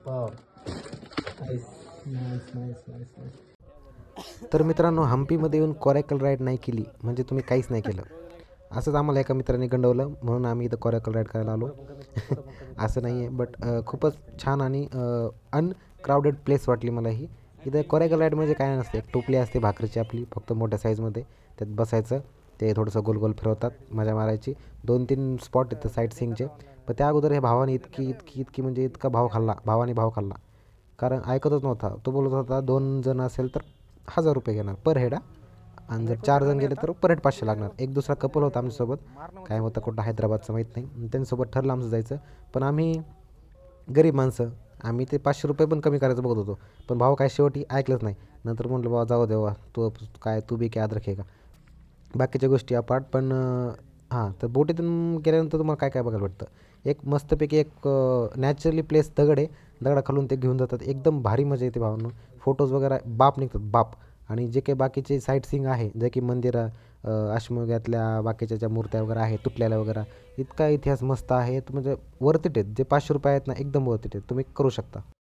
Wow nice nice nice nice nice. तर मित्रांनो, हम्पीमध्ये येऊन कोरॅकल राईड नाही केली म्हणजे तुम्ही काहीच नाही केलं. असंच आम्हाला एका मित्राने गंडवलं म्हणून आम्ही इथं कोरॅकल राईड करायला आलो. असं नाही आहे, बट खूपच छान आणि अनक्राऊडेड प्लेस वाटली मला ही. इथं कोरॅकल राईड म्हणजे काय नसते, एक टोपली असते भाकरीची आपली, फक्त मोठ्या साईजमध्ये. त्यात बसायचं, ते थोडंसं गोल गोल फिरवतात, मजा मारायची. 2-3 स्पॉट येतं साईट सीइंगचे. पण त्या अगोदर हे भावाने इतकी म्हणजे इतका भावाने भाव खाल्ला. कारण ऐकतच नव्हता. तो बोलत होता 2 जण असेल तर ₹1000 घेणार पर हेड, आणि जर 4 जण गेले तर पर हेड 500 लागणार. एक दुसरा कपल होता आमच्यासोबत, काय होतं कुठं हैदराबादचं माहीत नाही. त्यांच्यासोबत ठरलं आमचं जायचं. पण आम्ही गरीब माणसं, आम्ही ते ₹500 पण कमी करायचं बघत होतो. पण भाव काय शेवटी ऐकलंच नाही. नंतर म्हटलं बाबा जाऊ देवा, तू काय तू बी काय अद्रक आहे का. बाकीच्या गोष्टी अपार्ट. पण हां, तर बोटीतून गेल्यानंतर तुम्हाला काय काय बघायला भेटतं. एक मस्तपैकी एक नॅचरली प्लेस दगड आहे. दगडाखालून ते घेऊन जातात. एकदम भारी मजा येते भावांनो. फोटोज वगैरे बाप निघतात बाप. आणि जे काही बाकीचे साईट सीइंग आहे, जे की मंदिरं, अशमोग्यातल्या बाकीच्या ज्या मूर्त्या वगैरे आहेत तुटलेल्या वगैरे, इतका इतिहास मस्त आहे. म्हणजे वर्थ इट आहेत. जे ₹500 आहेत ना, एकदम वर्थ इट आहेत. तुम्ही करू शकता.